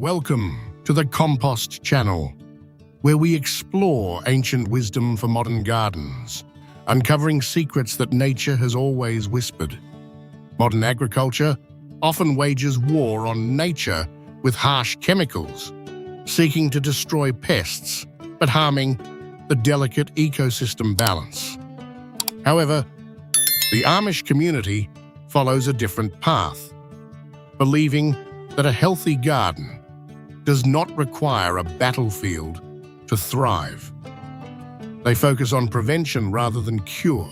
Welcome to the Compost channel, where we explore ancient wisdom for modern gardens, uncovering secrets that nature has always whispered. Modern agriculture often wages war on nature with harsh chemicals, seeking to destroy pests, but harming the delicate ecosystem balance. However, the Amish community follows a different path, believing that a healthy garden does not require a battlefield to thrive. They focus on prevention rather than cure,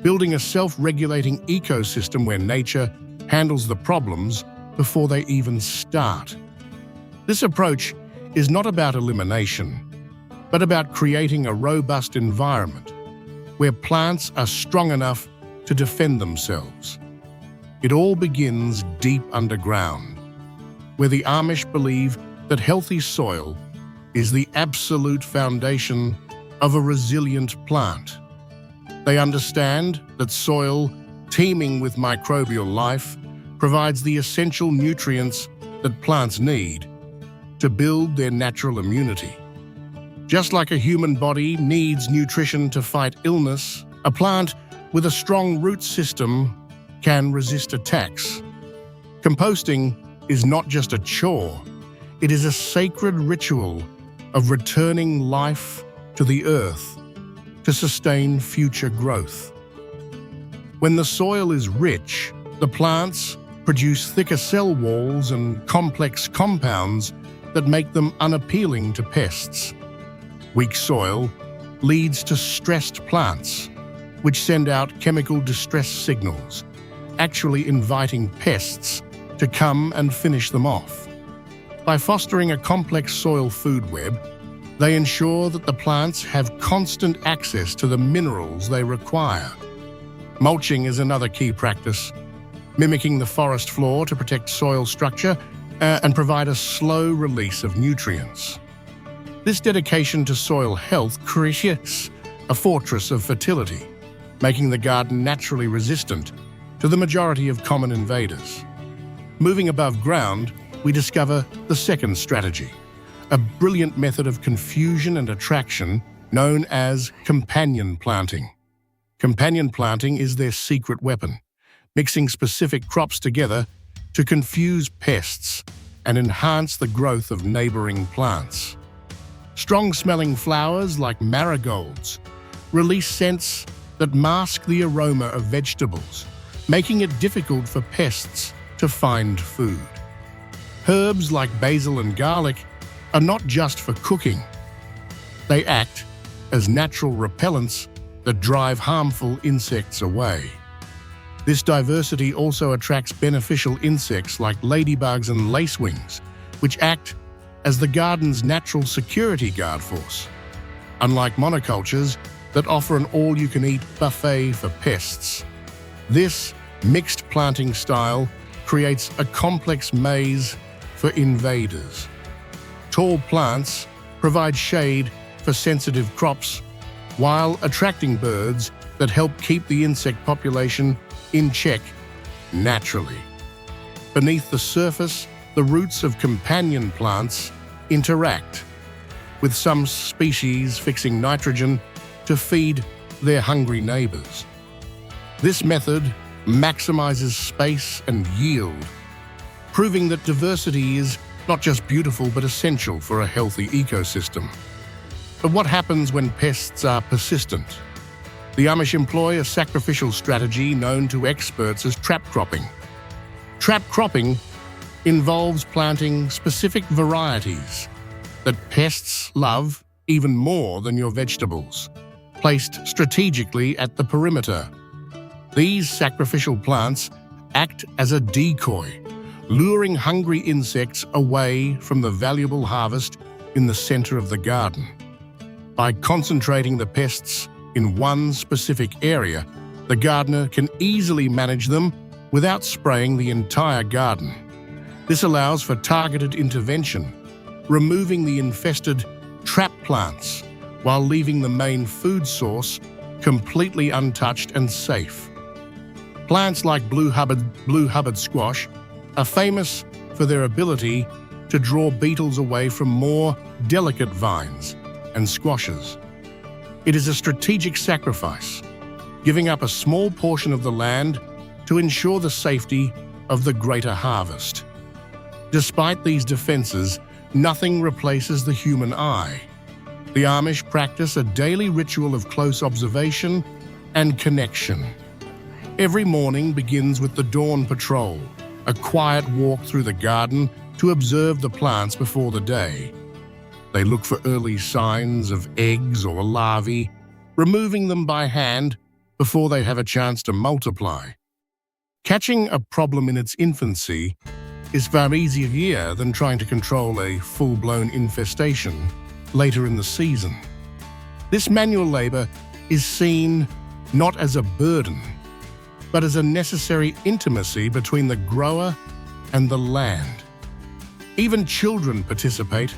building a self-regulating ecosystem where nature handles the problems before they even start. This approach is not about elimination, but about creating a robust environment where plants are strong enough to defend themselves. It all begins deep underground, where the Amish believe that healthy soil is the absolute foundation of a resilient plant. They understand that soil, teeming with microbial life, provides the essential nutrients that plants need to build their natural immunity. Just like a human body needs nutrition to fight illness, a plant with a strong root system can resist attacks. Composting is not just a chore, it is a sacred ritual of returning life to the earth to sustain future growth. When the soil is rich, the plants produce thicker cell walls and complex compounds that make them unappealing to pests. Weak soil leads to stressed plants, which send out chemical distress signals, actually inviting pests to come and finish them off. By fostering a complex soil food web, they ensure that the plants have constant access to the minerals they require. Mulching is another key practice, mimicking the forest floor to protect soil structure and provide a slow release of nutrients. This dedication to soil health creates a fortress of fertility, making the garden naturally resistant to the majority of common invaders. Moving above ground, we discover the second strategy, a brilliant method of confusion and attraction known as companion planting. Companion planting is their secret weapon, mixing specific crops together to confuse pests and enhance the growth of neighboring plants. Strong-smelling flowers like marigolds release scents that mask the aroma of vegetables, making it difficult for pests to find food. Herbs like basil and garlic are not just for cooking. They act as natural repellents that drive harmful insects away. This diversity also attracts beneficial insects like ladybugs and lacewings, which act as the garden's natural security guard force. Unlike monocultures that offer an all-you-can-eat buffet for pests, this mixed planting style creates a complex maze for invaders. Tall plants provide shade for sensitive crops, while attracting birds that help keep the insect population in check naturally. Beneath the surface, the roots of companion plants interact, with some species fixing nitrogen to feed their hungry neighbors. This method maximizes space and yield, proving that diversity is not just beautiful but essential for a healthy ecosystem. But what happens when pests are persistent? The Amish employ a sacrificial strategy known to experts as trap cropping. Trap cropping involves planting specific varieties that pests love even more than your vegetables, placed strategically at the perimeter. These sacrificial plants act as a decoy, luring hungry insects away from the valuable harvest in the center of the garden. By concentrating the pests in one specific area, the gardener can easily manage them without spraying the entire garden. This allows for targeted intervention, removing the infested trap plants while leaving the main food source completely untouched and safe. Plants like blue Hubbard squash are famous for their ability to draw beetles away from more delicate vines and squashes. It is a strategic sacrifice, giving up a small portion of the land to ensure the safety of the greater harvest. Despite these defenses, nothing replaces the human eye. The Amish practice a daily ritual of close observation and connection. Every morning begins with the dawn patrol, a quiet walk through the garden to observe the plants before the day. They look for early signs of eggs or larvae, removing them by hand before they have a chance to multiply. Catching a problem in its infancy is far easier than trying to control a full-blown infestation later in the season. This manual labor is seen not as a burden, but as a necessary intimacy between the grower and the land. Even children participate,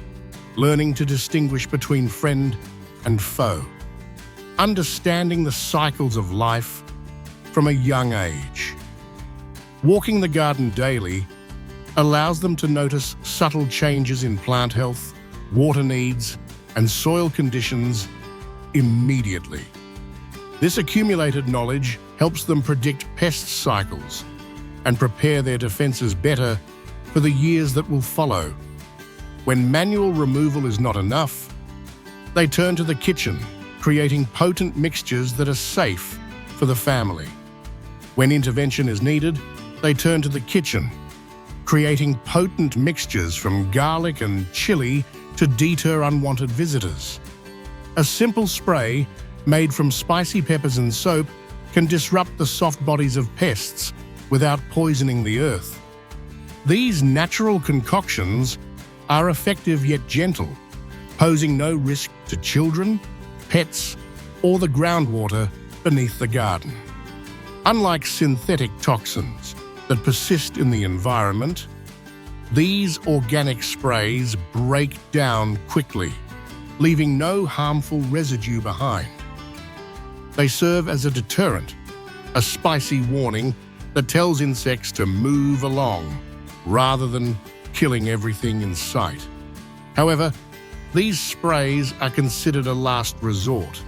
learning to distinguish between friend and foe, understanding the cycles of life from a young age. Walking the garden daily allows them to notice subtle changes in plant health, water needs, and soil conditions immediately. This accumulated knowledge helps them predict pest cycles and prepare their defenses better for the years that will follow. When manual removal is not enough, they turn to the kitchen, creating potent mixtures that are safe for the family. When intervention is needed, they turn to the kitchen, creating potent mixtures from garlic and chili to deter unwanted visitors. A simple spray made from spicy peppers and soap can disrupt the soft bodies of pests without poisoning the earth. These natural concoctions are effective yet gentle, posing no risk to children, pets, or the groundwater beneath the garden. Unlike synthetic toxins that persist in the environment, these organic sprays break down quickly, leaving no harmful residue behind. They serve as a deterrent, a spicy warning that tells insects to move along rather than killing everything in sight. However, these sprays are considered a last resort,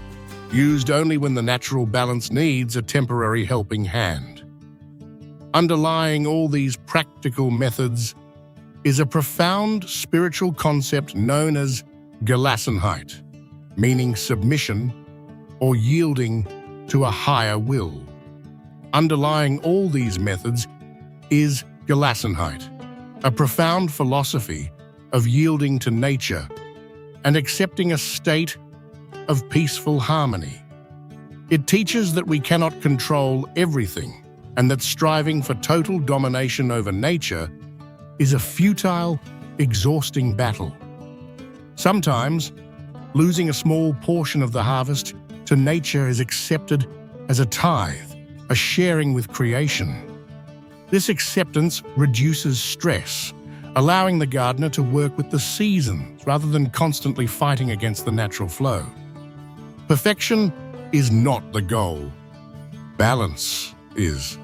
used only when the natural balance needs a temporary helping hand. Underlying all these practical methods is a profound spiritual concept known as Gelassenheit, meaning submission or yielding to a higher will. Underlying all these methods is Gelassenheit, a profound philosophy of yielding to nature and accepting a state of peaceful harmony. It teaches that we cannot control everything and that striving for total domination over nature is a futile, exhausting battle. Sometimes, losing a small portion of the harvest to nature is accepted as a tithe, a sharing with creation. This acceptance reduces stress, allowing the gardener to work with the seasons rather than constantly fighting against the natural flow. Perfection is not the goal. Balance is.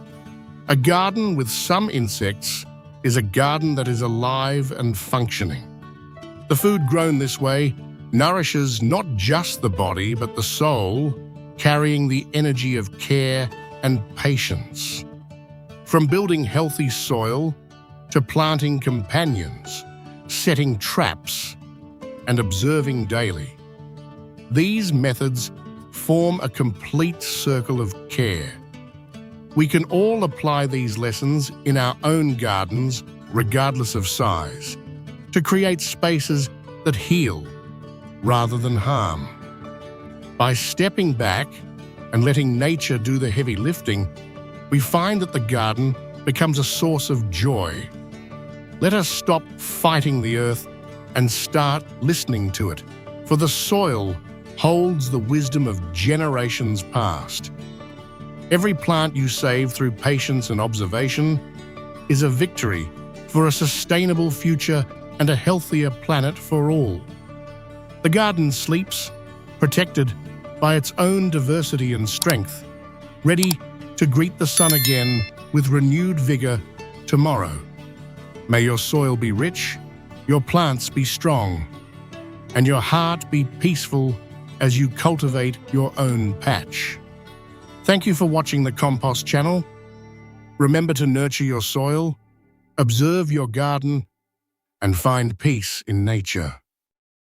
A garden with some insects is a garden that is alive and functioning. The food grown this way nourishes not just the body but the soul, carrying the energy of care and patience. From building healthy soil to planting companions, setting traps, and observing daily. These methods form a complete circle of care. We can all apply these lessons in our own gardens, regardless of size, to create spaces that heal rather than harm. By stepping back and letting nature do the heavy lifting, we find that the garden becomes a source of joy. Let us stop fighting the earth and start listening to it, for the soil holds the wisdom of generations past. Every plant you save through patience and observation is a victory for a sustainable future and a healthier planet for all. The garden sleeps, protected by its own diversity and strength, ready to greet the sun again with renewed vigor tomorrow. May your soil be rich, your plants be strong, and your heart be peaceful as you cultivate your own patch. Thank you for watching the Compost channel. Remember to nurture your soil, observe your garden, and find peace in nature.